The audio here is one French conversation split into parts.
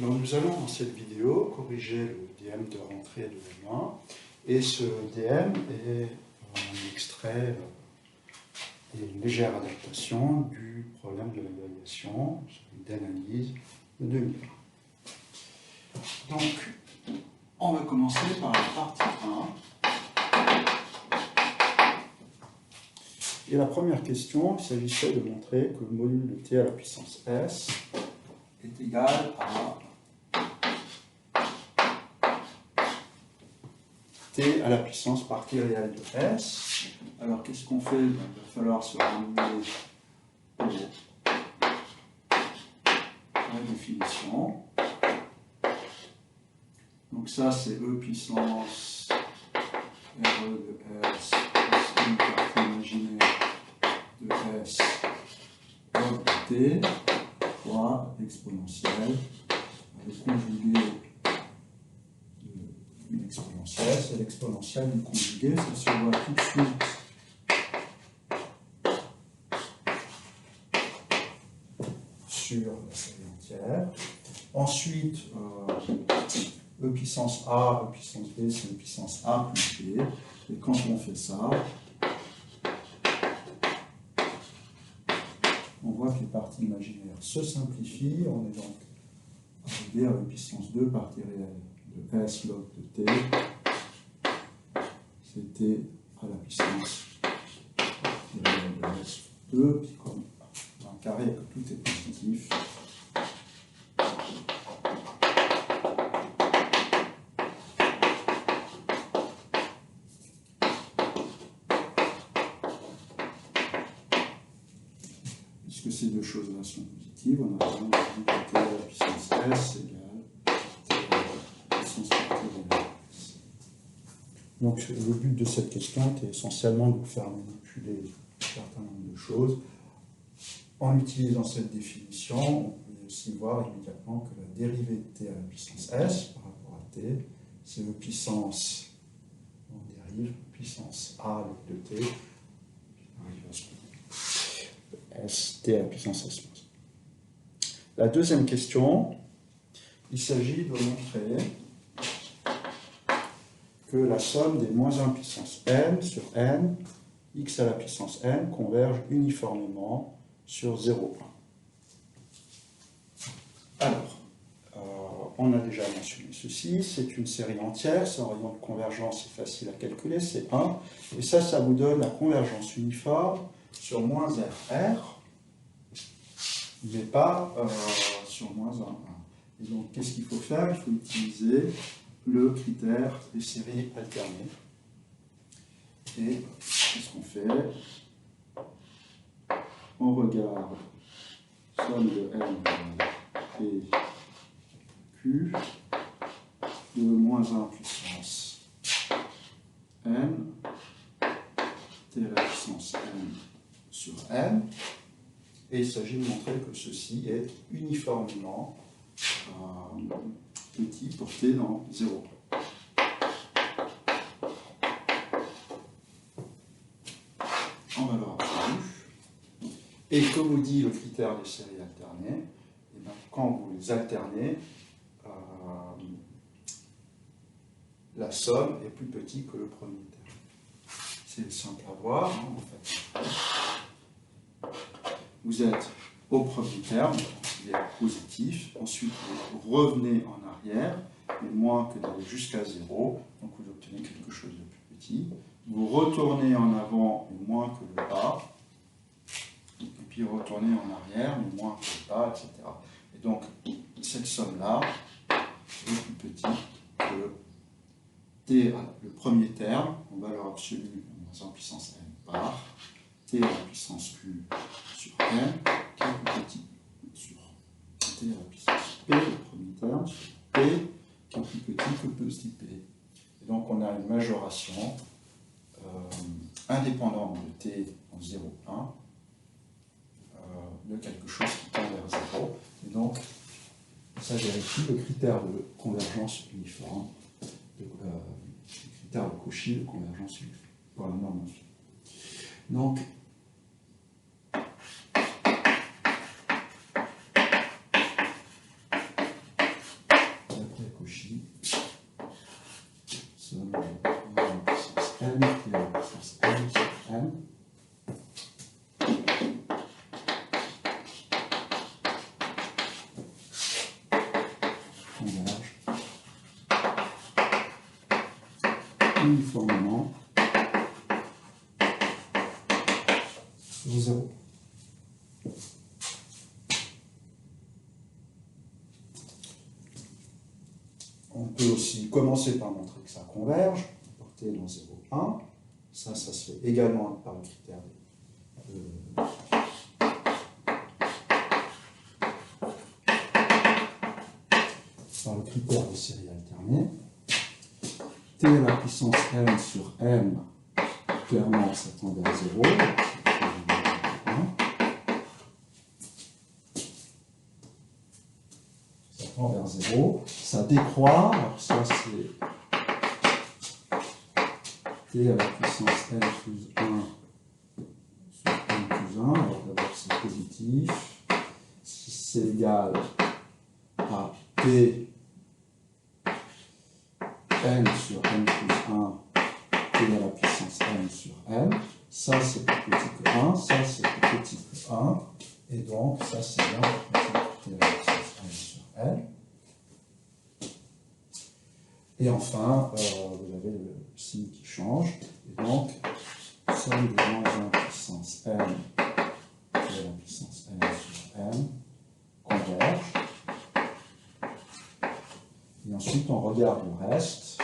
Alors nous allons dans cette vidéo corriger le DM de rentrée de M1 et ce DM est un extrait et une légère adaptation du problème de l'évaluation d'analyse de 2020. Donc on va commencer par la partie 1. Et la première question, il s'agissait de montrer que le module de t à la puissance s est égal à t à la puissance partie réelle de s. Alors qu'est-ce qu'on fait? Il va falloir se ramener à la définition. Donc ça c'est e puissance re de s plus une partie imaginaire de s log de t fois exponentielle avec conjugué d'une exponentielle. C'est l'exponentielle du conjugué, ça se voit tout de suite sur la série entière. Ensuite, e puissance a, e puissance b, c'est e puissance a plus b. Et quand on fait ça, on voit que les parties imaginaires se simplifient. On est donc arrivé à e puissance 2 partie réelle de s log de t. C'était à la puissance partie réelle de s2. Puis comme dans un carré que tout est positif, puisque ces deux choses-là sont positives, on a vraiment dit que t à la puissance s égale t à la puissance partie réelle. Donc le but de cette question était essentiellement de vous faire manipuler un certain nombre de choses. En utilisant cette définition, on peut aussi voir immédiatement que la dérivée de t à la puissance s par rapport à t, c'est e puissance, on dérive, puissance a log de t, arrive à ce st à la puissance s. La deuxième question, il s'agit de montrer que la somme des moins 1 puissance n sur n, x à la puissance n, converge uniformément sur 0,1. Alors, on a déjà mentionné ceci, c'est une série entière, son rayon de convergence est facile à calculer, c'est 1, et ça vous donne la convergence uniforme sur moins r, mais pas sur moins 1. Et donc, qu'est-ce qu'il faut faire? Il faut utiliser le critère des séries alternées. Et qu'est-ce qu'on fait? On regarde somme de n et q de moins 1 puissance n, t à la puissance n sur n, et il s'agit de montrer que ceci est uniformément petit pour t dans 0. En valeur absolue. Et comme vous dit le critère des séries alternées, et bien, quand vous les alternez, la somme est plus petite que le premier terme. C'est simple à voir, hein, en fait. Vous êtes au premier terme, il est positif, ensuite vous revenez en arrière, mais moins que d'aller jusqu'à 0, donc vous obtenez quelque chose de plus petit. Vous retournez en avant, mais moins que le bas, et puis retournez en arrière, mais moins que le bas, etc. Et donc, cette somme-là est plus petite que t, le premier terme, en valeur absolue, en puissance n par t à la puissance q sur n, qui est plus petit sur t à la puissance p, le premier terme, sur p, qui est plus petit que petit p. Et donc, on a une majoration indépendante de t en 0,1 de quelque chose qui tend vers 0. Et donc, ça vérifie le critère de convergence uniforme, le critère de Cauchy de convergence uniforme pour la norme infinie. Donc, n, t à la puissance n sur n. Converge uniformément sur 0. On peut aussi commencer par montrer que ça converge, porter dans 0, 1. Ça se fait également par le critère de série alternée. T à la puissance n sur m, clairement ça tend vers 0. Ça tend vers 0. Ça décroît, alors ça c'est T à la puissance n plus 1 sur n plus 1. Alors d'abord c'est positif. Si c'est égal à T n sur n plus 1, t à la puissance n sur n, ça c'est plus petit que 1, ça c'est plus petit que 1, et donc ça c'est bien plus petit que t à la puissance n sur n. Et enfin, vous avez le signe qui change, et donc somme de moins 1 puissance n t à la puissance n sur n converge. Et ensuite, on regarde le reste.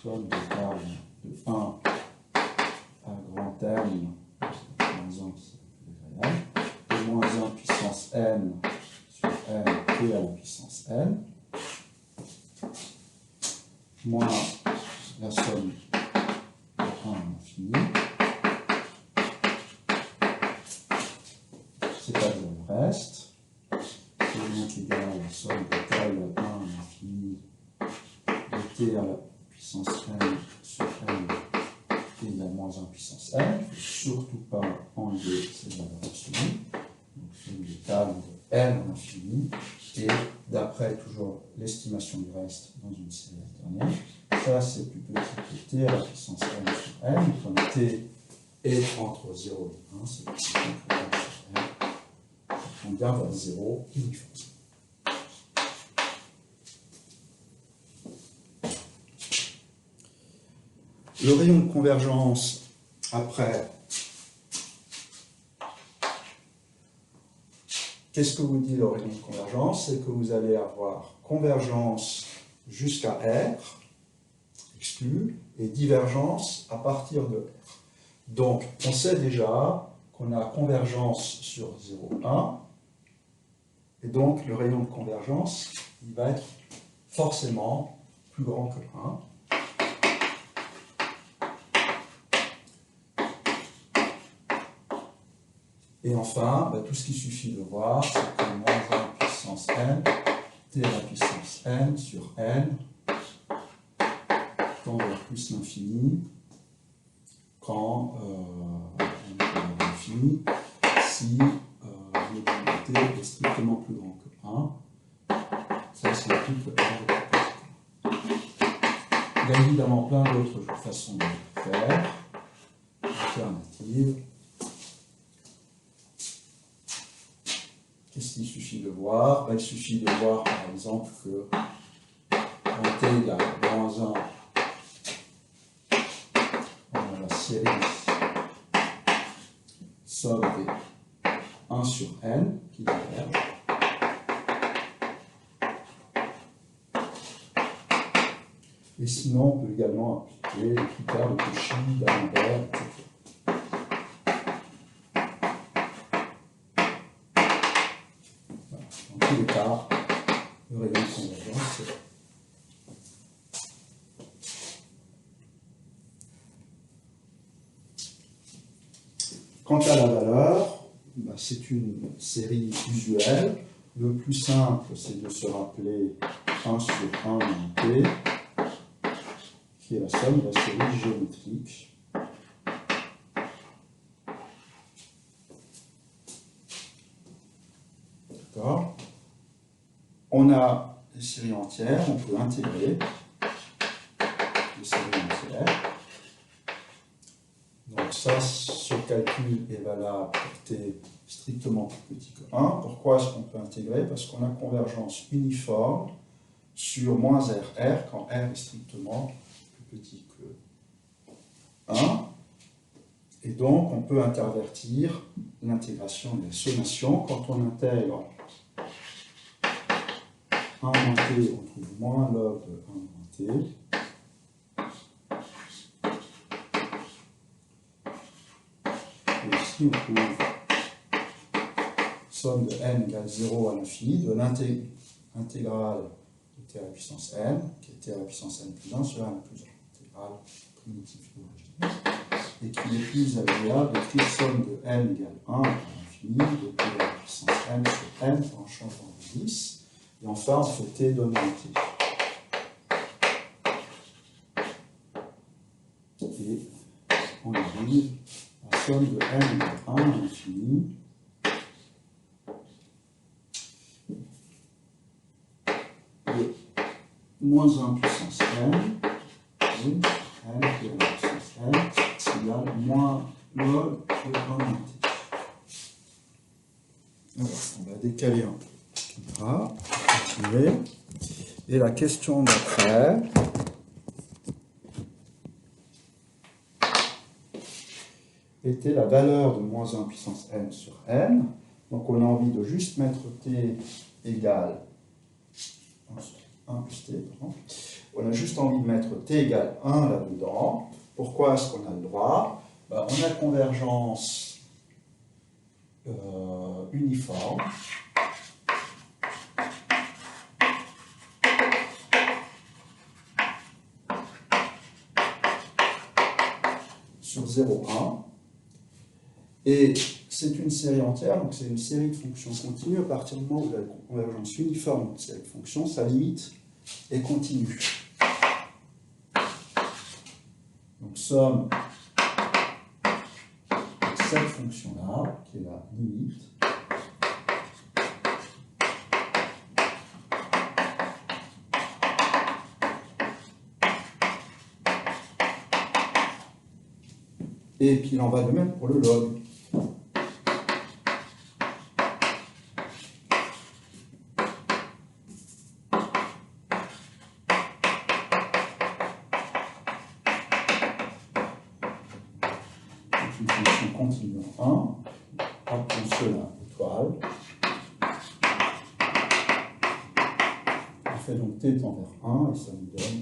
Somme de table de 1 à grand M, moins 1 qui est réel, de moins 1 puissance n sur n t à la puissance n, moins la somme de 1 à l'infini. C'est-à-dire le reste. C'est donc égal à la somme de table 1 à l'infini de t à la puissance n sur n et de la moins 1 puissance n. Il ne faut surtout pas enlever cette valeur absolue. Donc somme de table de n à l'infini. Et d'après toujours l'estimation du reste dans une série alternée, ça c'est plus petit que t à la puissance n sur n. Comme t est entre 0 et 1, c'est plus petit que n sur n. On garde à 0 uniforme. Le rayon de convergence, après, qu'est-ce que vous dit le rayon de convergence? C'est que vous allez avoir convergence jusqu'à R, exclu, et divergence à partir de R. Donc, on sait déjà qu'on a convergence sur 0, 1, et donc le rayon de convergence, il va être forcément plus grand que 1. Et enfin, tout ce qu'il suffit de voir, c'est que moins 1 puissance n, t à la puissance n sur n, tend vers plus l'infini quand on est vers l'infini, si le t est strictement plus grand que 1. Ça, c'est tout que r. Il y a évidemment plein d'autres façons de le faire, alternatives. Qu'est-ce qu'il suffit de voir? Il suffit de voir par exemple que en t égale à moins 1, on a la série somme des 1 sur n qui diverge. Et sinon, on peut également appliquer les critères de Cauchy, d'Alembert, etc. Dans tous les cas, le rayon de convergence, c'est là. Quant à la valeur, c'est une série usuelle. Le plus simple, c'est de se rappeler 1 sur 1 en t, qui est la somme de la série géométrique. D'accord? On a des séries entières, on peut intégrer les séries entières. ça, ce calcul est valable pour t strictement plus petit que 1. Pourquoi est-ce qu'on peut intégrer? Parce qu'on a convergence uniforme sur moins RR quand R est strictement plus petit que 1. Et donc, on peut intervertir l'intégration de la sommation. Quand on intègre 1 moins t, on trouve moins log de 1 moins t. Et ici, on trouve somme de n égale 0 à l'infini de l'intégrale de t à la puissance n, qui est t à la puissance n plus 1 sur n plus 1, intégrale primitive d'origine, et qu'il est plus agréable d'écrire somme de n égale 1 à l'infini de t à la puissance n sur n en changeant de 10. Et enfin, on fait t donné t. Et on arrive à somme de n égale 1 à l'infini de moins 1 puissance n, et n qui est à la puissance n, égale moins log de 1 moins t. Alors, on va décaler un peu. Voilà, continuer. Et la question d'après était la valeur de moins 1 puissance n sur n. Donc on a envie de juste mettre t égale 1 plus t, pardon. On a juste envie de mettre t égale 1 là-dedans. Pourquoi est-ce qu'on a le droit? On a convergence uniforme sur 0,1. Et c'est une série entière, donc c'est une série de fonctions continues. À partir du moment où la convergence uniforme de cette fonction, sa limite est continue. Donc somme de cette fonction-là, qui est la limite, et puis il en va de même pour le log. Une fonction continue en 1, appelons cela étoile. On fait donc t tend vers 1 et ça nous donne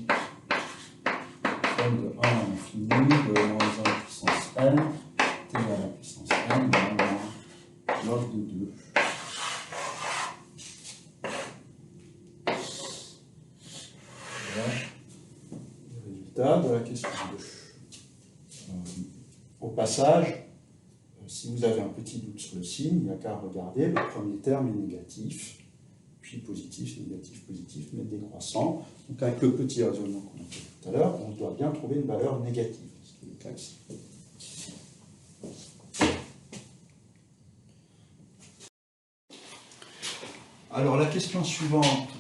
somme de 1 à l'infini de moins 1 puissance n, t à la puissance n, moins log de 2. Voilà le résultat de la question 2. Au passage, si vous avez un petit doute sur le signe, il n'y a qu'à regarder, le premier terme est négatif, puis positif, négatif, positif, mais décroissant. Donc avec le petit raisonnement qu'on a fait tout à l'heure, on doit bien trouver une valeur négative, ce qui est le cas ici. Alors la question suivante,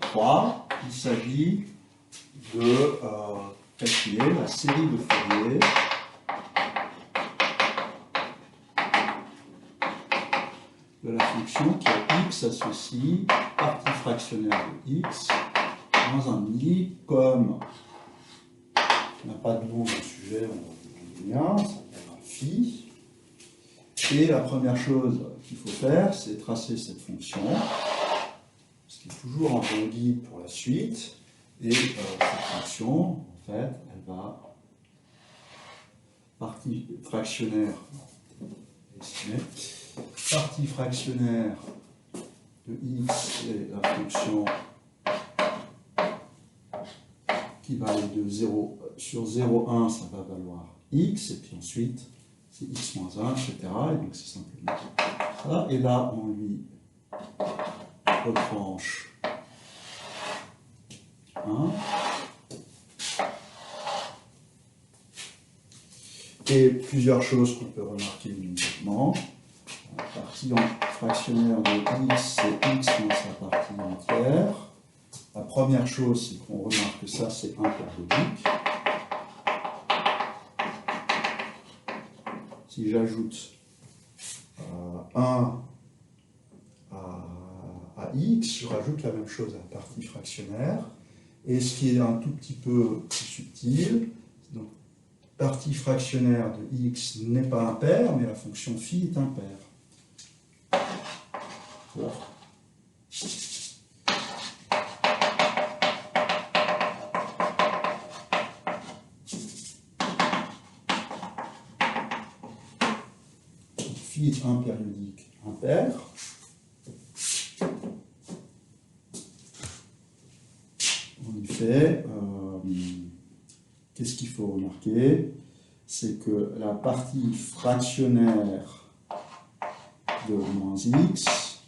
3, il s'agit de calculer la série de Fourier de la fonction qui a x associe partie fractionnaire de x dans un i, comme on n'a pas de nom de sujet, on va ça s'appellera phi. Et la première chose qu'il faut faire, c'est tracer cette fonction, ce qui est toujours un bon guide pour la suite. Et cette fonction, en fait, elle va partie fractionnaire partie fractionnaire de x est la fonction qui va aller de 0 sur 0,1, ça va valoir x, et puis ensuite c'est x moins 1, etc. Et donc c'est simplement ça. Et là, on lui retranche 1. Et plusieurs choses qu'on peut remarquer immédiatement. La partie fractionnaire de x, c'est x moins sa partie entière. La première chose, c'est qu'on remarque que ça, c'est un parabolique. si j'ajoute 1 à x, je rajoute la même chose à la partie fractionnaire. Et ce qui est un tout petit peu plus subtil, donc partie fractionnaire de x n'est pas impair, mais la fonction phi est impaire. Voilà. Phi est un périodique impair. En effet, qu'est-ce qu'il faut remarquer? C'est que la partie fractionnaire de moins x,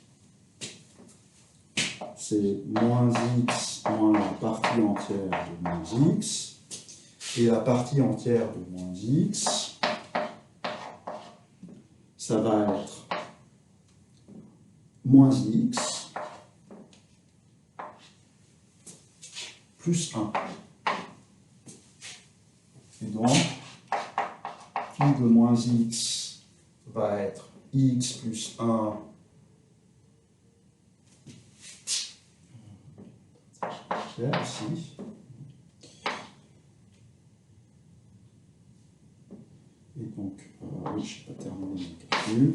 c'est moins x moins la partie entière de moins x, et la partie entière de moins x, ça va être moins x plus 1. Et donc, phi de moins x va être x plus 1 ici. Et donc, oui, je n'ai pas terminé mon calcul.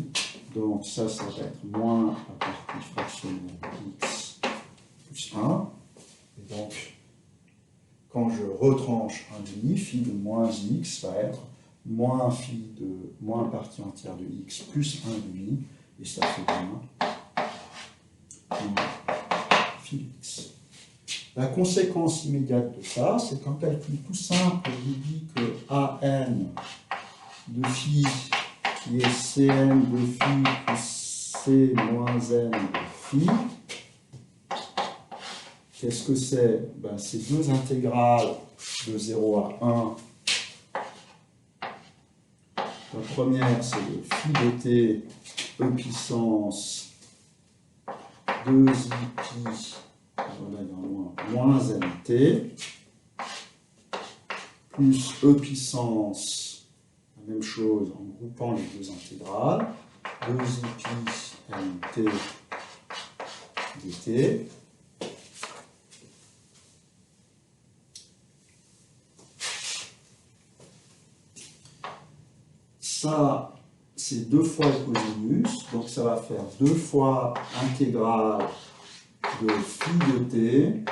Donc, ça va être moins la partie fractionnelle x plus 1. Et donc, quand je retranche un demi, phi de moins x va être moins phi de moins partie entière de x plus 1 demi, et ça fait bien phi de x. La conséquence immédiate de ça, c'est qu'un calcul tout simple vous dit que an de phi, qui est cn de phi plus c moins n de phi, qu'est-ce que c'est? Ben, c'est deux intégrales de 0 à 1. La première, c'est le phi de t e puissance 2i pi, voilà, il y a moins nt, plus e puissance, la même chose en groupant les deux intégrales, 2i pi nt dt. Ça, c'est 2 fois le cosinus, donc ça va faire 2 fois intégrale de phi de t,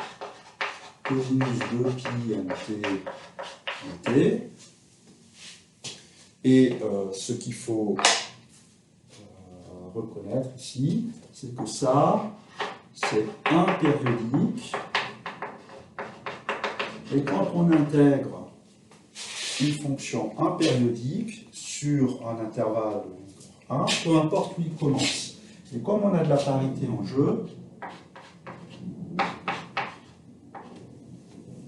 cosinus 2 pi nt dt. Et ce qu'il faut reconnaître ici, c'est que ça, c'est un périodique. Et quand on intègre une fonction impériodique sur un intervalle de 1, peu importe où il commence. Et comme on a de la parité en jeu,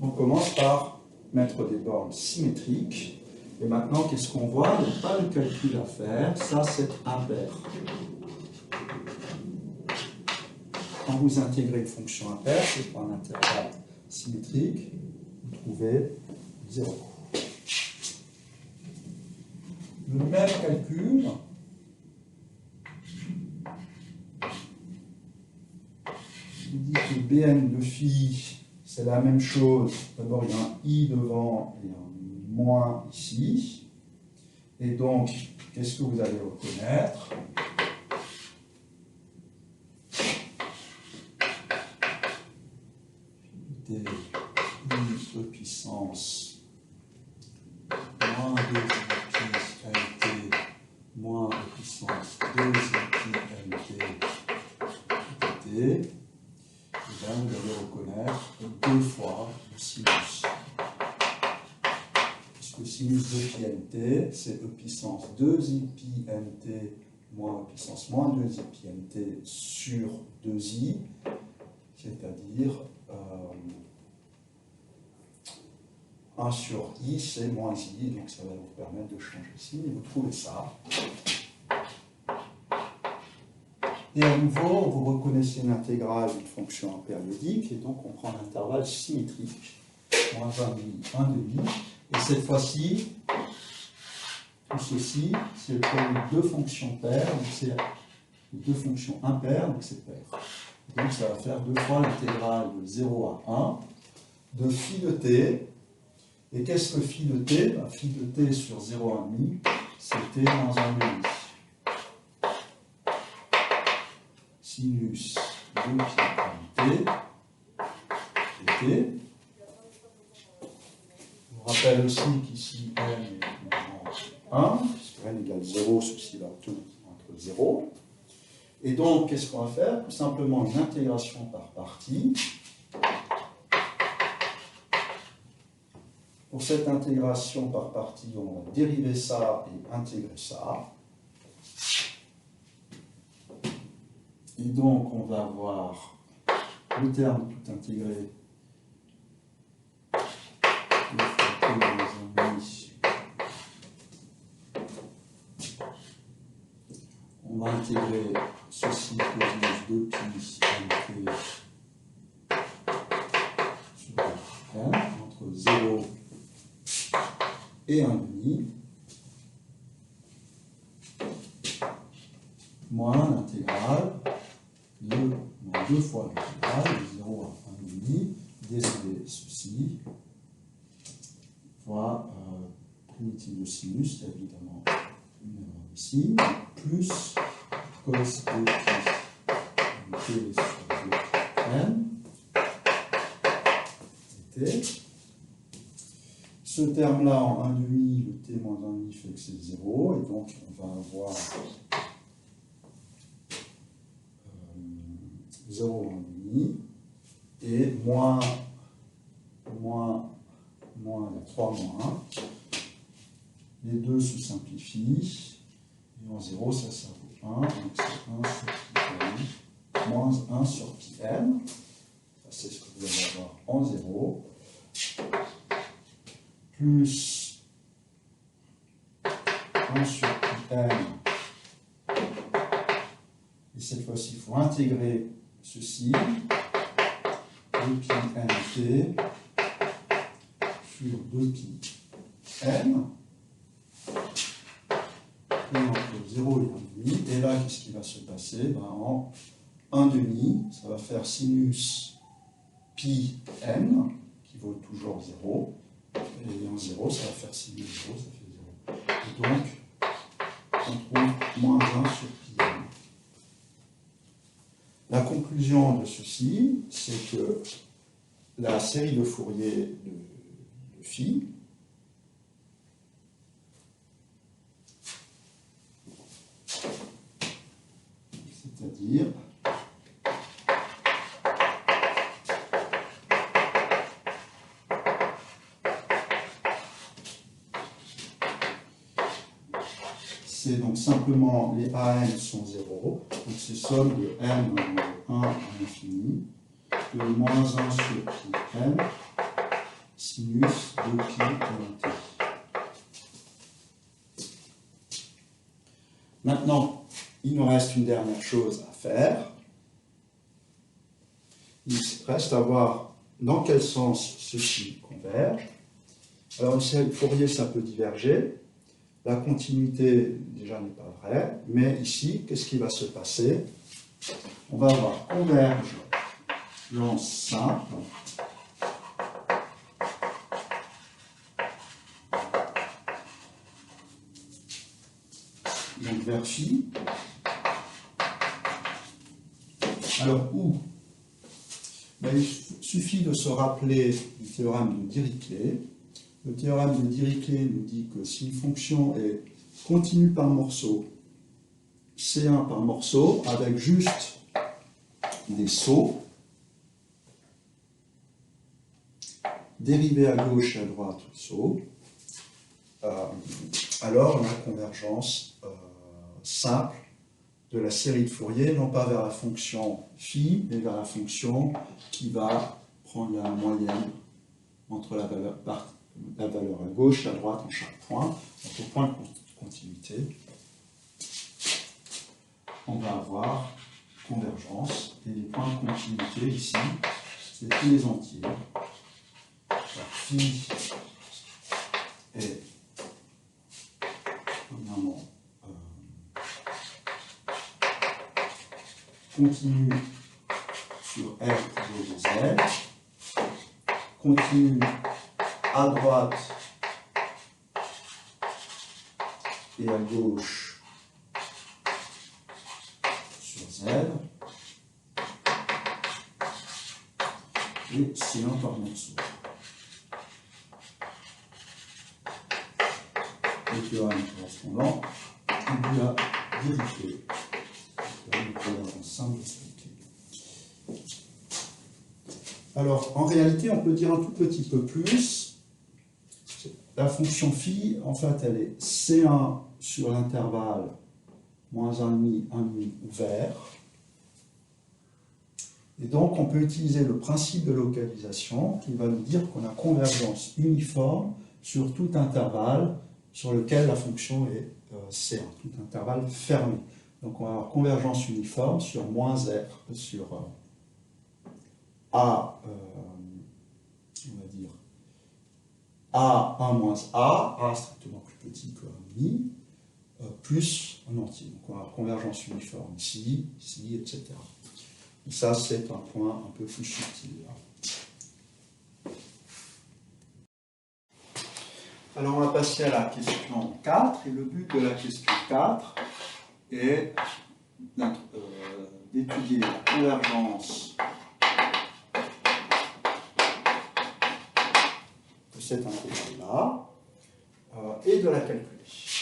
on commence par mettre des bornes symétriques. Et maintenant, qu'est-ce qu'on voit? Il n'y a pas de calcul à faire, ça c'est impair. Quand vous intégrez une fonction impaire, c'est pour un intervalle symétrique, vous trouvez 0. Le même calcul vous dit que Bn de phi, c'est la même chose. D'abord, il y a un i devant et un moins ici. Et donc, qu'est-ce que vous allez reconnaître? T i e puissance moins 2 pi nt moins e puissance 2 pi nt dt. Et là, vous allez reconnaître 2 fois le sinus. Puisque sinus 2 pi nt, c'est e puissance 2i pi nt moins e puissance moins 2i pi nt sur 2i, c'est-à-dire 1 sur i, c'est moins i, donc ça va vous permettre de changer de signe, et vous trouvez ça. Et à nouveau, vous reconnaissez l'intégrale d'une fonction impériodique, et donc on prend l'intervalle symétrique, moins 1 demi, et cette fois-ci, Tout ceci, c'est le produit de deux fonctions paires, donc c'est deux fonctions impaires, donc c'est pair. Donc ça va faire 2 fois l'intégrale de 0 à 1 de phi de t. Et qu'est-ce que phi de t? Phi de t sur 0,5, c'est t moins 1,5. Sinus de pi t, dt. Je vous rappelle aussi qu'ici n est également 1, puisque n égale 0, ceci va tout entre 0. Et donc, qu'est-ce qu'on va faire? Tout simplement une intégration par partie. Pour cette intégration par partie, on va dériver ça et intégrer ça. Et donc, on va avoir le terme tout intégré. On va intégrer ceci cosinus de pi nt sur n entre 0 et 1,5 moins l'intégrale de moins 2 fois l'intégrale de 0 à 1,5 dérivé ceci fois primitive de sinus, il y a évidemment une erreur ici, plus cos de pi t sur n dt. Ce terme-là en 1,5, le t moins 1,5 fait que c'est 0, et donc on va avoir 0,5 et moins, il y a 3 moins 1. Les deux se simplifient, et en 0, ça vaut 1, donc c'est 1 sur pi n, moins 1 sur pi n, c'est ce que vous allez avoir en 0, plus 1 sur pi n, et cette fois-ci, il faut intégrer ceci, 2 pi n t sur 2 pi n, et entre 0 et 1,5, et là, qu'est-ce qui va se passer? En 1,5, ça va faire sinus pi n, qui vaut toujours 0, et en 0, ça va faire sinus 0, ça fait 0. Et donc, on trouve moins 1 sur pi n. La conclusion de ceci, c'est que la série de Fourier de phi c'est-à-dire c'est donc simplement les AN sont 0, donc c'est somme de n de 1 à l'infini de moins 1 sur pi n sinus de pi n t. Maintenant, il nous reste une dernière chose à faire. Il reste à voir dans quel sens ceci converge. Alors, une série de Fourier, ça peut diverger. La continuité, déjà, n'est pas vraie. Mais ici, qu'est-ce qui va se passer? On va avoir convergence simple. Donc, vers phi. Alors, où? Il suffit de se rappeler du théorème de Dirichlet. Le théorème de Dirichlet nous dit que si une fonction est continue par morceau, C1 par morceau, avec juste des sauts, dérivés à gauche et à droite au saut, alors on a la convergence simple de la série de Fourier, non pas vers la fonction phi, mais vers la fonction qui va prendre la moyenne entre la valeur à gauche et à droite en chaque point. Donc au point de continuité, on va avoir convergence, et les points de continuité ici, c'est tous les entiers. Alors, phi est continue sur R de Z, continue à droite et à gauche sur Z, et c'est un par morceau. Le théorème correspondant, il lui a vérifié. Alors, en réalité, on peut dire un tout petit peu plus. La fonction phi, en fait, elle est C1 sur l'intervalle moins 1,5, 1,5 ouvert. Et donc, on peut utiliser le principe de localisation qui va nous dire qu'on a convergence uniforme sur tout intervalle sur lequel la fonction est C1, tout intervalle fermé. Donc, on va avoir convergence uniforme sur moins R, sur A, on va dire A1 moins A strictement plus petit que 1,5, plus un entier. Donc, on va avoir convergence uniforme ici, ici, etc. Et ça, c'est un point un peu plus subtil. Alors, on va passer à la question 4, et le but de la question 4 est d'étudier la convergence de cet intégrale-là et de la calculer.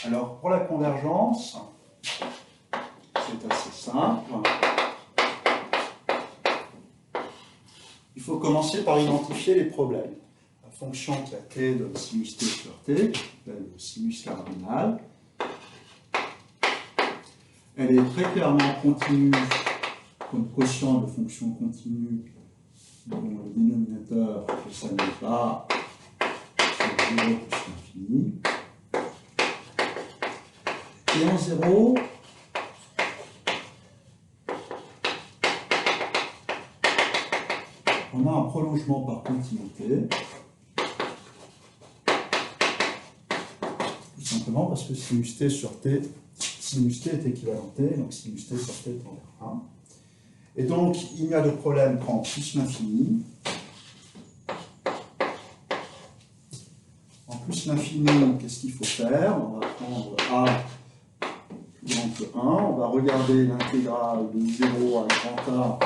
Alors, pour la convergence, c'est assez simple. Il faut commencer par identifier les problèmes. La fonction qui a t donne sinus t sur t, le sinus cardinal. Elle est très clairement continue comme quotient de fonction continue dont le dénominateur ne s'annule pas sur 0 plus l'infini. Et en 0, on a un prolongement par continuité, tout simplement parce que sinus t sur t, sinus t est équivalent t, donc sinus t sur t tend vers 1. Et donc, il n'y a de problème qu'en plus l'infini. En plus l'infini, qu'est-ce qu'il faut faire? On va prendre a plus grand que 1, on va regarder l'intégrale de 0 à grand A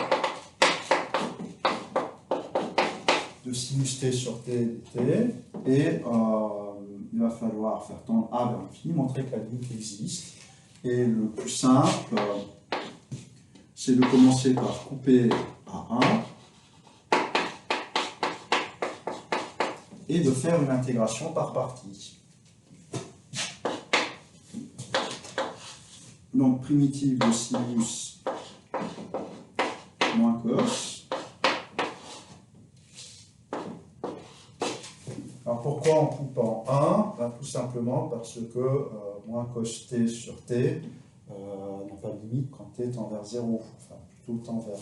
de sinus t sur t dt, et il va falloir faire tendre a vers l'infini, montrer que la limite existe. Et le plus simple, c'est de commencer par couper à 1 et de faire une intégration par partie. Donc, primitive de sinus moins cos. Alors, pourquoi on coupe en 1? Ben, tout simplement parce que moins cos t sur t n'a pas de limite quand t tend vers 0, enfin plutôt tend vers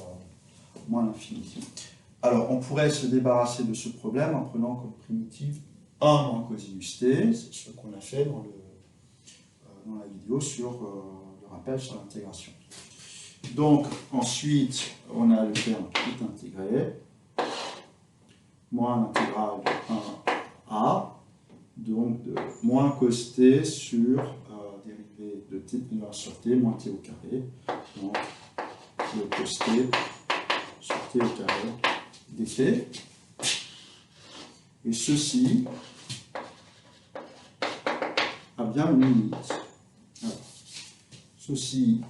moins l'infini. Alors, on pourrait se débarrasser de ce problème en prenant comme primitive 1 moins cosinus t, c'est ce qu'on a fait dans la vidéo sur le rappel sur l'intégration. Donc, ensuite, on a le terme tout intégré, moins l'intégrale de 1a, donc de moins cos t sur dérivé de t sur t moins t au carré, donc le cos t sur t au carré dt. Et ceci a bien une limite. Alors, ceci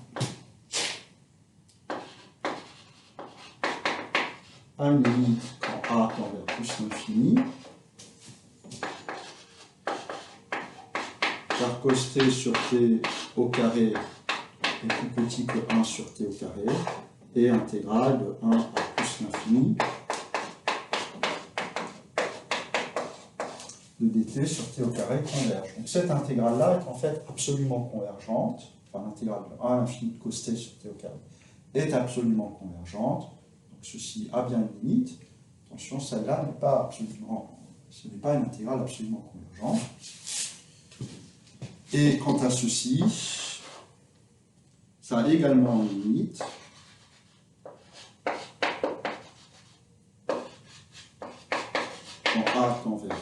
a une limite quand a tend vers plus l'infini, car cos t sur t au carré est plus petit que 1 sur t au carré, et intégrale de 1 à plus l'infini de dt sur t au carré converge. Donc cette intégrale-là est en fait absolument convergente, enfin l'intégrale de 1 à l'infini de cos t sur t au carré est absolument convergente, donc ceci a bien une limite. Attention, celle-là n'est pas absolument, ce n'est pas une intégrale absolument convergente. Et quant à ceci, ça a également une limite, quand A tend vers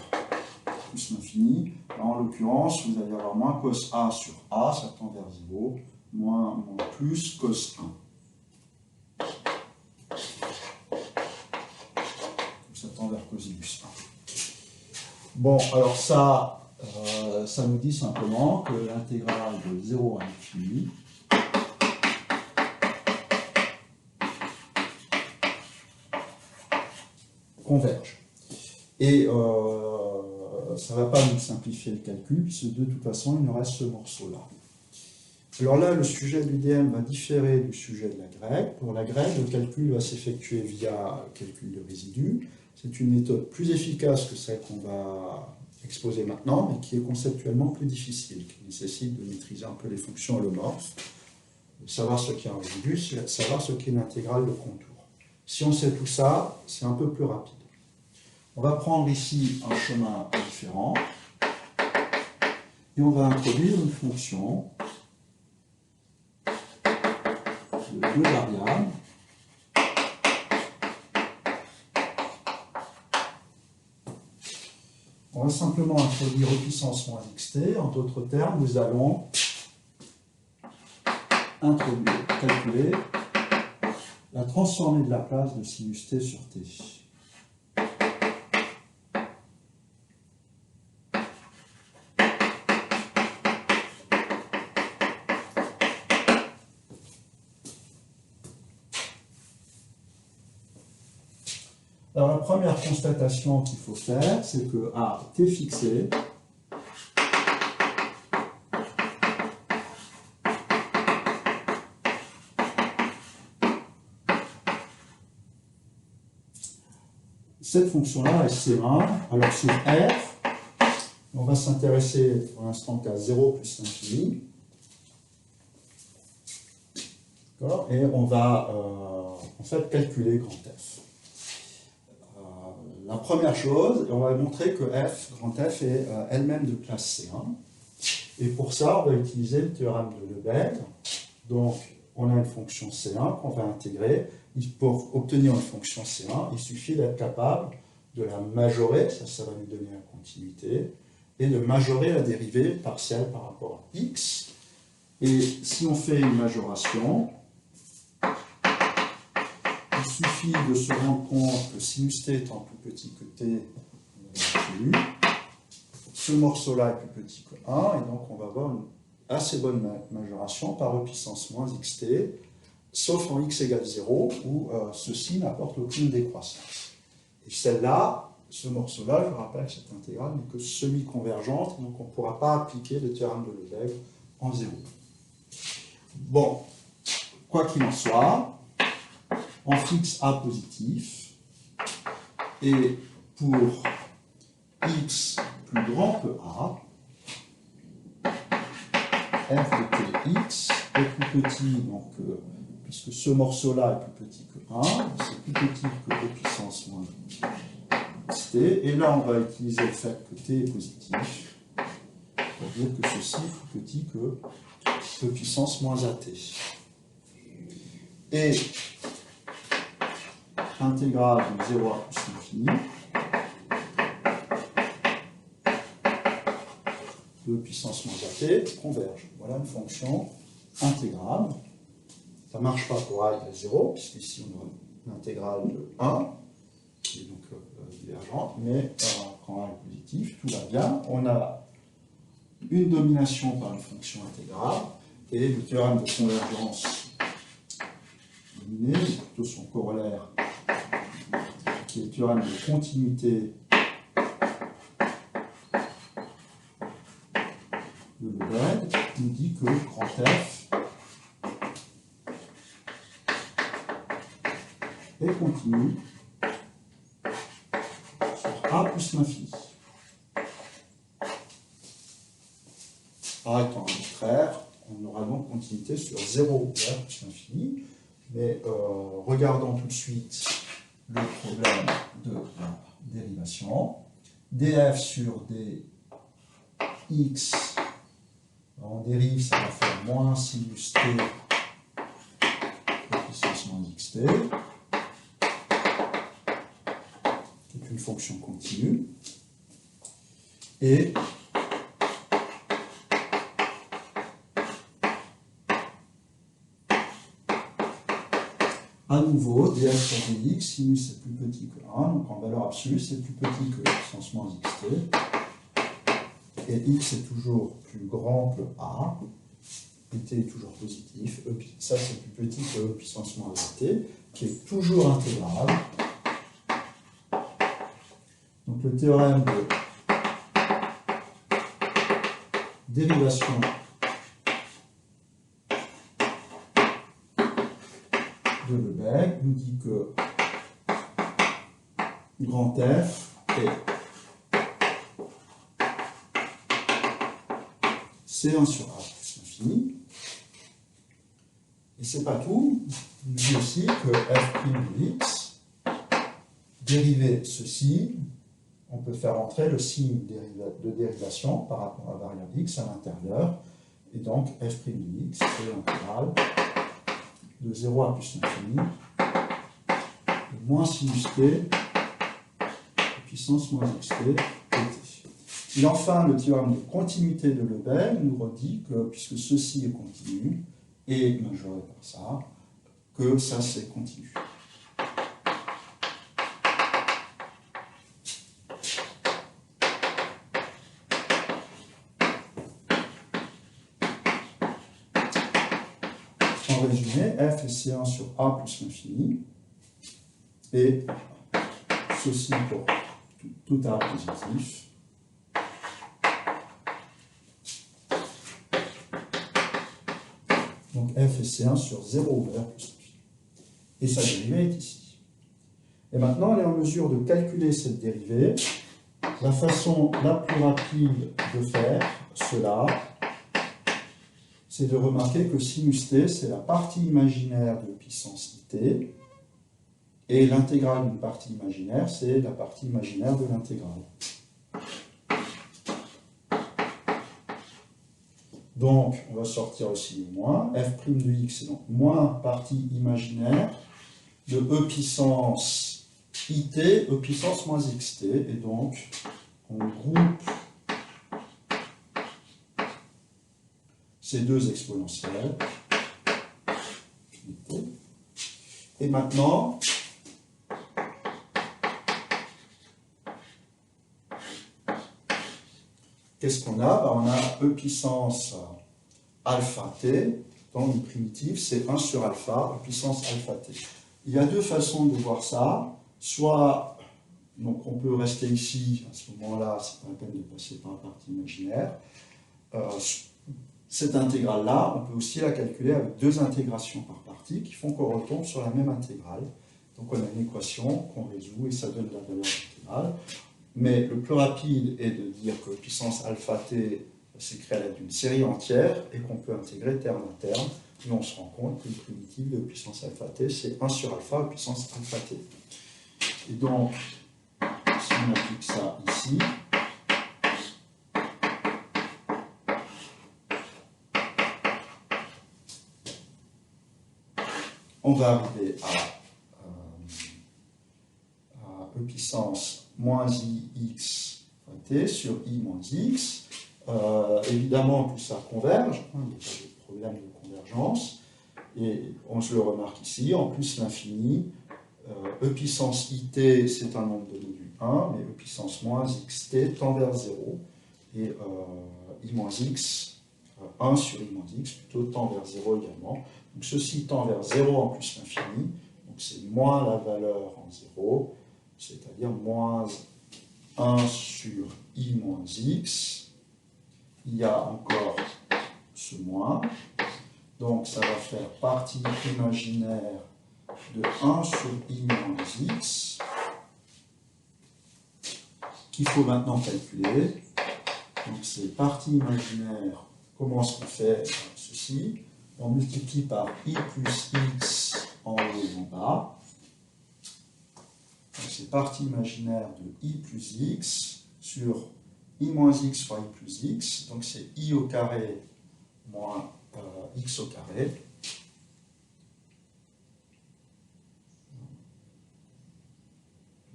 plus l'infini, en l'occurrence, vous allez avoir moins cos A sur A, ça tend vers 0, moins plus cos 1. Ça tend vers cosinus 1. Bon, alors ça nous dit simplement que l'intégrale de 0 à l'infini converge. Et ça ne va pas nous simplifier le calcul, puisque de toute façon, il nous reste ce morceau-là. Alors là, le sujet du DM va différer du sujet de la grecque. Pour la grecque, le calcul va s'effectuer via le calcul de résidus. C'est une méthode plus efficace que celle qu'on va exposer maintenant, mais qui est conceptuellement plus difficile, qui nécessite de maîtriser un peu les fonctions holomorphes, de savoir ce qu'est un résidu, de savoir ce qu'est une intégrale de contour. Si on sait tout ça, c'est un peu plus rapide. On va prendre ici un chemin différent et on va introduire une fonction de 2 variables on va simplement introduire e puissance moins xt. En d'autres termes, nous allons calculer la transformée de la place de sinus t sur t. Alors la première constatation qu'il faut faire, c'est que à t fixé, cette fonction-là est C1. Alors sur R, on va s'intéresser pour l'instant qu'à 0 plus l'infini. Et on va en fait calculer grand F. La première chose, on va montrer que f, grand F, est elle-même de classe C1. Et pour ça, on va utiliser le théorème de Lebesgue. Donc, on a une fonction C1 qu'on va intégrer. Pour obtenir une fonction C1, il suffit d'être capable de la majorer, ça va lui donner la continuité, et de majorer la dérivée partielle par rapport à x. Et si on fait une majoration, il suffit de se rendre compte que sinus t étant plus petit que t, ce morceau-là est plus petit que 1, et donc on va avoir une assez bonne majoration par e puissance moins xt, sauf en x égale 0, où ceci n'apporte aucune décroissance. Et celle-là, ce morceau-là, je vous rappelle que cette intégrale n'est que semi-convergente, donc on ne pourra pas appliquer le théorème de Lebesgue en 0. Bon, quoi qu'il en soit, on fixe A positif, et pour x plus grand que A, f de tx est plus petit, donc, puisque ce morceau-là est plus petit que 1, c'est plus petit que e puissance moins xt, et là on va utiliser le fait que t est positif, pour dire que ceci est plus petit que e puissance moins at. Et intégrale de 0 à plus l'infini de puissance moins at converge. Voilà une fonction intégrale. Ça ne marche pas pour a égale 0, puisqu'ici on a une intégrale de 1, qui est donc divergente, mais quand a est positif, tout va bien. On a une domination par une fonction intégrale, et le théorème de convergence dominé, c'est plutôt son corollaire, qui est le théorème de continuité de Lebesgue, nous dit que grand F est continu sur A plus l'infini. A étant arbitraire, on aura donc continuité sur 0 vers plus l'infini, mais regardons tout de suite le problème de la dérivation. df sur dx, on dérive, ça va faire moins sinus t puissance moins xt, qui est une fonction continue. Et à nouveau, df sur dx, sinus est plus petit que 1, donc en valeur absolue, c'est plus petit que puissance moins xt. Et x est toujours plus grand que a, et t est toujours positif, ça c'est plus petit que e puissance moins t, qui est toujours intégral. Donc le théorème de dérivation de Lebesgue nous dit que grand F est C1 sur A plus l'infini. Et c'est pas tout, il nous dit aussi que f' de x, dériver ceci, on peut faire entrer le signe de dérivation par rapport à variable x à l'intérieur, et donc f' de x est l'intégrale de 0 à plus l'infini, de moins sinus t, puissance moins xt, dt. Et enfin, le théorème de continuité de Lebesgue nous redit que, puisque ceci est continu, et majoré par ça, que ça c'est continu. En résumé, f est C1 sur A plus l'infini, et ceci pour tout A positif. Donc f est C1 sur 0 ouvert plus l'infini. Et sa dérivée est ici. Et maintenant, on est en mesure de calculer cette dérivée. La façon la plus rapide de faire cela, c'est de remarquer que sinus t, c'est la partie imaginaire de puissance it, et l'intégrale d'une partie imaginaire, c'est la partie imaginaire de l'intégrale. Donc, on va sortir aussi le moins. F' de x, c'est donc moins partie imaginaire de e puissance it, e puissance moins xt. Et donc, on groupe ces deux exponentielles. Et maintenant, qu'est-ce qu'on a? On a e puissance alpha t, dans une primitive, c'est 1 sur alpha, e puissance alpha t. Il y a deux façons de voir ça. Soit, donc on peut rester ici, à ce moment-là, c'est pas la peine de passer par la partie imaginaire. Cette intégrale-là, on peut aussi la calculer avec deux intégrations par partie qui font qu'on retombe sur la même intégrale. Donc on a une équation qu'on résout et ça donne la valeur intégrale. Mais le plus rapide est de dire que puissance alpha t s'écrit à l'aide d'une série entière et qu'on peut intégrer terme à terme. Et on se rend compte qu'une primitive de puissance alpha t, c'est 1 sur alpha puissance alpha t. Et donc, si on applique ça ici, on va arriver à e puissance moins ix fois t sur i moins x. Évidemment, tout ça converge, il n'y a pas de problème de convergence. Et on se le remarque ici, en plus l'infini, e puissance it, c'est un nombre de module 1, mais e puissance moins xt tend vers 0. Et i moins x, 1 sur i moins x, plutôt tend vers 0 également. Donc ceci tend vers 0 en plus l'infini, donc c'est moins la valeur en 0, c'est-à-dire moins 1 sur i moins x. Il y a encore ce moins, donc ça va faire partie imaginaire de 1 sur i moins x, qu'il faut maintenant calculer. Donc c'est partie imaginaire, comment est-ce qu'on fait ceci? On multiplie par i plus x en haut et en bas. Donc c'est partie imaginaire de i plus x sur i moins x fois i plus x. Donc c'est i au carré moins x au carré.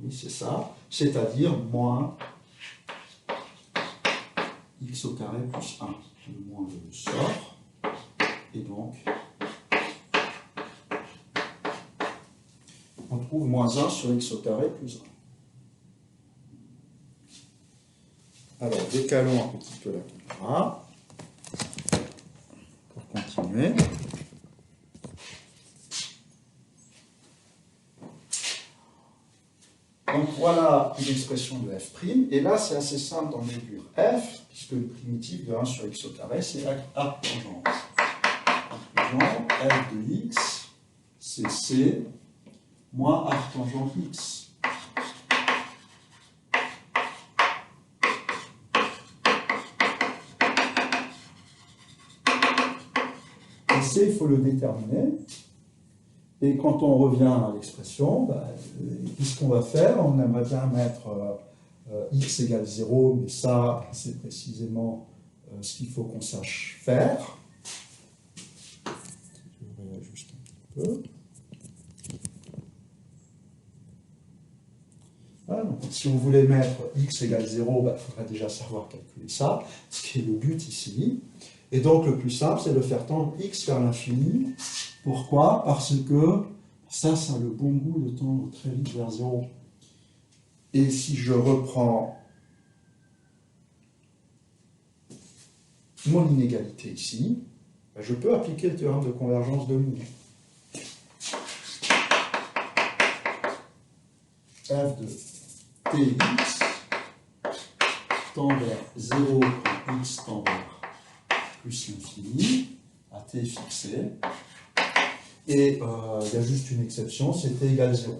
Oui, c'est ça. C'est-à-dire moins x au carré plus 1. Le moins je le sors. Et donc, on trouve moins 1 sur x au carré plus 1. Alors, décalons un petit peu la caméra pour continuer. Donc voilà une expression de f', et là c'est assez simple d'en déduire f, puisque le primitif de 1 sur x au carré c'est arc tangente. Conclusion, f de x, c'est c moins arc tangente x. Et c, il faut le déterminer. Et quand on revient à l'expression, qu'est-ce qu'on va faire? On aimerait bien mettre x égale 0, mais ça, c'est précisément ce qu'il faut qu'on sache faire. Je vais réajuster un petit peu. Voilà, donc, si on voulait mettre x égale 0, il faudrait déjà savoir calculer ça, ce qui est le but ici. Et donc, le plus simple, c'est de faire tendre x vers l'infini. Pourquoi? Parce que ça a le bon goût de tendre très vite vers 0. Et si je reprends mon inégalité ici, je peux appliquer le théorème de convergence de ligne. F de Tx tend vers 0 quand x tend vers plus l'infini, à t fixé. Et il y a juste une exception, c'est t égale 0.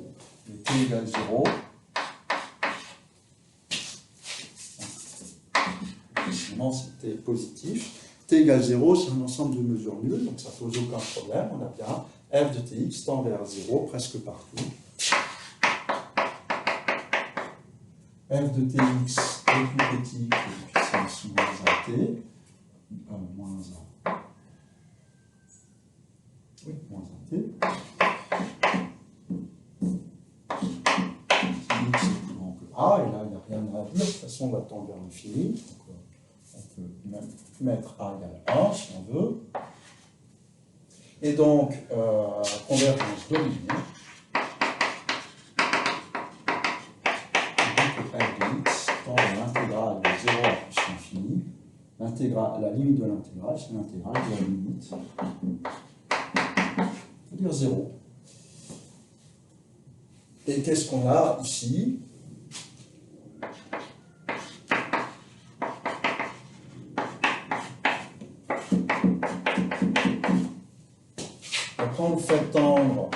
Et t égale 0, sinon c'était positif. T égale 0, c'est un ensemble de mesures nulles, donc ça ne pose aucun problème. On a bien f de tx tend vers 0 presque partout. F de tx est plus petit que la puissance moins 1t, moins 1. Oui, moins 1t. X est plus grand que A, et là, il n'y a rien à dire. De toute façon, on va tendre vers l'infini. On peut même mettre A égale 1 si on veut. Et donc, convergence de ligne. F de x tend vers l'intégrale de 0 à plus l'infini. La limite de l'intégrale, c'est l'intégrale de la limite. On peut dire 0. Et qu'est-ce qu'on a ici? Quand on fait tendre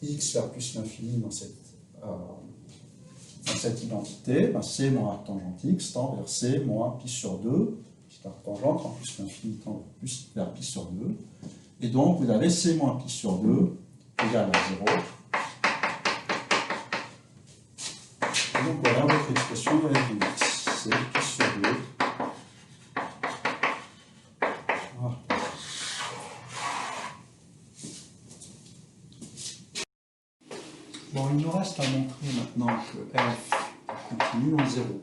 x vers plus l'infini dans cette identité, c moins arc tangente x tend vers c moins pi sur 2, petit arc tangente, en plus l'infini tend vers pi sur 2. Et donc vous avez c moins pi sur 2 égale à 0. Et donc voilà votre expression de f de x, c pi sur 2. Voilà. Bon, il nous reste à montrer maintenant que f continue en 0.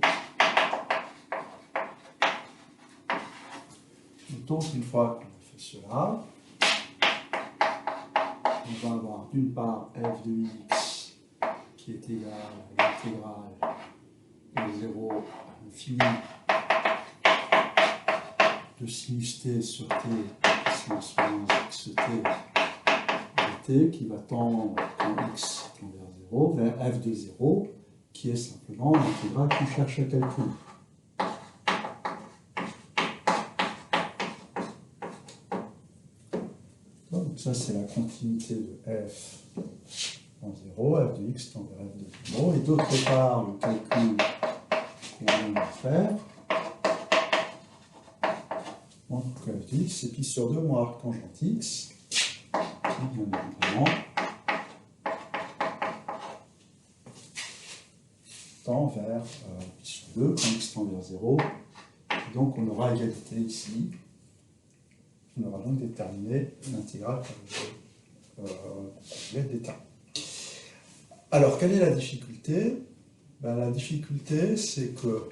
Donc, une fois qu'on a fait cela, on va avoir d'une part f de x qui est égal à l'intégrale de 0 à l'infini de sinus t sur t puissance moins xt de t qui va tendre quand x tend vers 0 vers f de 0 qui est simplement l'intégrale qu'on cherche à calculer. Donc ça c'est la continuité de f en 0, f de x tend vers f de 0, et d'autre part le calcul qu'on vient de faire, donc f de x c'est pi sur 2 moins arc tangente x, qui bien évidemment tend vers pi sur 2 quand x tend vers 0, et donc on aura égalité ici. On aura donc déterminé l'intégrale complète d'état. Alors, quelle est la difficulté? Ben, la difficulté, c'est que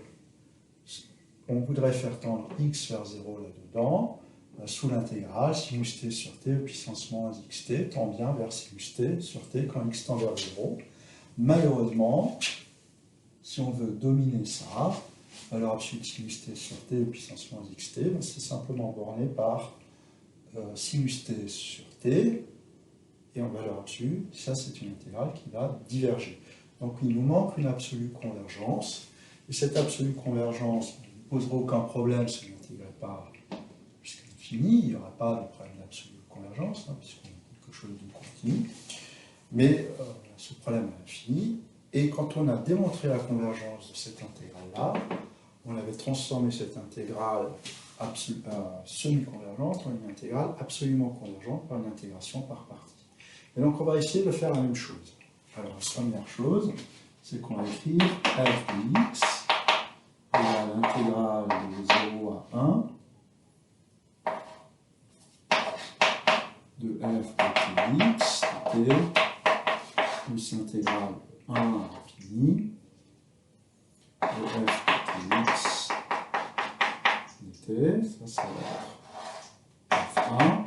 on voudrait faire tendre x vers 0 là-dedans, sous l'intégrale, sinus t sur t, puissance moins xt, tend bien vers sinus t sur t quand x tend vers 0. Malheureusement, si on veut dominer ça, valeur absolue de sinus t sur t, puissance moins xt, ben, c'est simplement borné par sinus t sur t, et en valeur absolue, ça c'est une intégrale qui va diverger. Donc il nous manque une absolue convergence, et cette absolue convergence ne posera aucun problème si on n'intègre pas jusqu'à l'infini, il n'y aura pas de problème d'absolue convergence, hein, puisqu'on a quelque chose de continu, mais ce problème est infini, et quand on a démontré la convergence de cette intégrale-là, on avait transformé cette intégrale semi-convergente en une intégrale absolument convergente par une intégration par partie. Et donc on va essayer de faire la même chose. Alors la première chose, c'est qu'on va écrire f de x égale l'intégrale de 0 à 1 de f de x de t plus l'intégrale de 1 à l'infini de f de x de t, ça va être f1,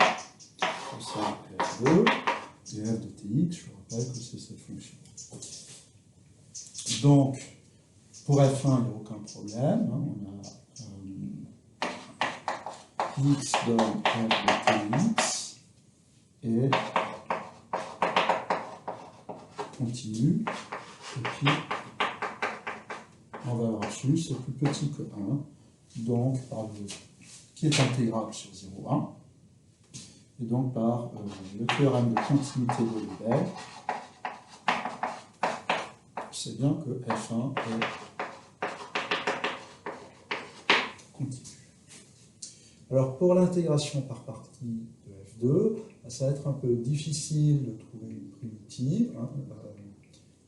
ça f2, et f de tx, je rappelle que c'est cette fonction. Donc, pour f1, il n'y a aucun problème. Hein, on a x donne f de tx et continue. Et puis, en valeur absolue, c'est plus petit que 1. Donc, par qui est intégrable sur 0,1. Et donc, par le théorème de continuité de Lebesgue, c'est bien que f1 est continu. Alors, pour l'intégration par partie de f2, ça va être un peu difficile de trouver une primitive. Hein.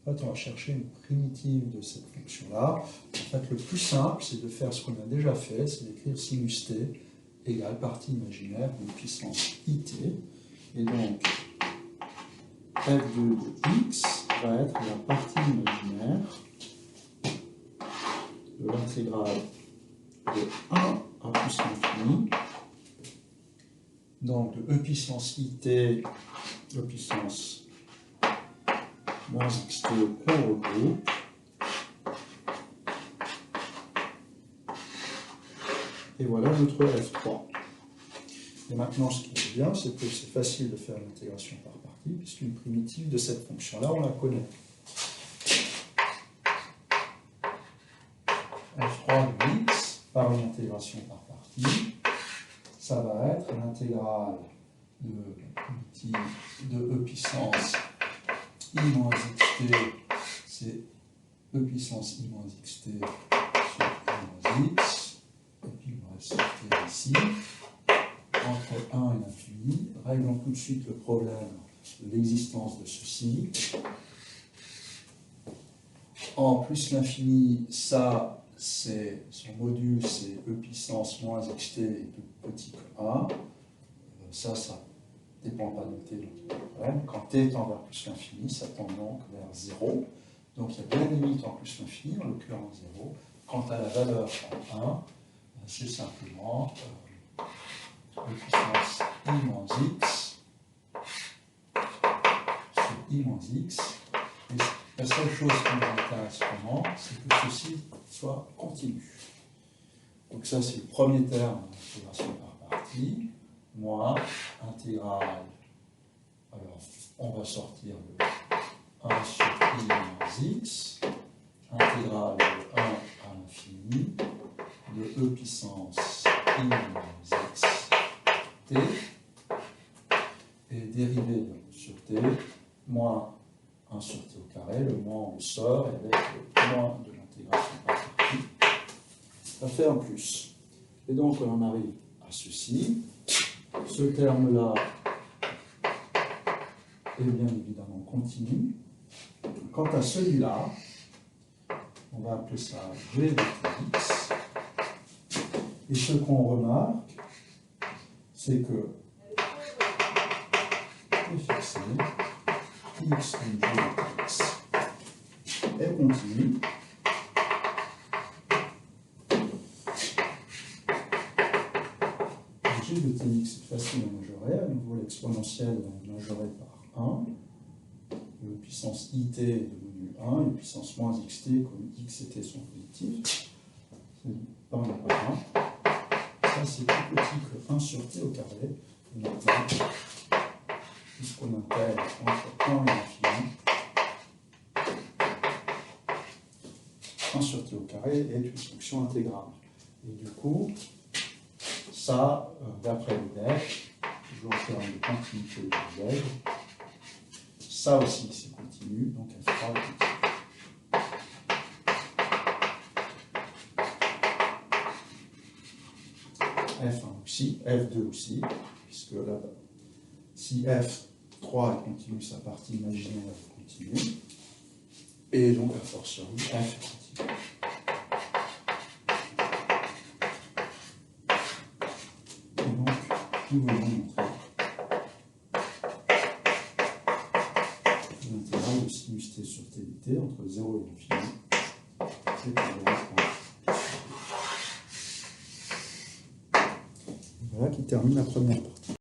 En fait, on va chercher une primitive de cette fonction-là. En fait, le plus simple, c'est de faire ce qu'on a déjà fait, c'est d'écrire sinus t égale partie imaginaire de puissance it. Et donc, f2 de x va être la partie imaginaire de l'intégrale de 1 à plus l'infini. Donc, de e puissance it, e puissance moins xt qu'on regroupe. Et voilà notre f3. Et maintenant, ce qui est bien, c'est que c'est facile de faire l'intégration par partie, puisqu'une primitive de cette fonction-là, on la connaît. f3 de x par une intégration par partie, ça va être l'intégrale de e puissance i moins xt, c'est e puissance i moins xt sur i moins x. Et puis on va sortir ici, entre 1 et l'infini. Réglons tout de suite le problème de l'existence de ceci. En plus l'infini, ça, c'est son module, c'est e puissance moins xt est plus petit que 1. Ça ne dépend pas de t, donc il n'y a pas de problème. Quand t tend vers plus l'infini, ça tend donc vers 0. Donc il y a bien une limite en plus l'infini, en l'occurrence 0. Quant à la valeur en 1, c'est simplement e puissance i moins x sur i moins x. Et la seule chose qui nous intéresse vraiment, c'est que ceci soit continu. Donc ça, c'est le premier terme d'intégration par partie, moins intégrale. Alors, on va sortir le 1 sur i moins x, intégrale de 1 à l'infini, de e puissance i moins x t, et dérivée sur t, moins 1 sur t au carré, le moins on le sort, et avec le moins de l'intégration par partie, ça fait un plus. Et donc on en arrive à ceci. Ce terme-là est bien évidemment continu. Quant à celui-là, on va appeler ça g de x. Et ce qu'on remarque, c'est que est fixé x d'une g de x continue. G de Tx est facile à majorer. À nouveau, l'exponentielle est majorée par 1. La puissance it est devenue 1, et puissance moins xt, comme x et t sont positifs. C'est dans le pas 1. Ça, c'est plus petit que 1 sur t au carré. Et maintenant, puisqu'on intègre entre 1 et l'infini, 1 sur t au carré est une fonction intégrale. Et du coup, ça, d'après le def, toujours en termes de continuité de z, ça aussi c'est continu, donc f3 est continu. F1 aussi, F2 aussi, puisque là, si F3 est continu, sa partie imaginaire est continue, et donc a fortiori F est continu. Et donc, nous voulons montrer l'intégrale de sinus t sur t dt entre 0 et l'infini, c'est égal à. Voilà qui termine la première partie.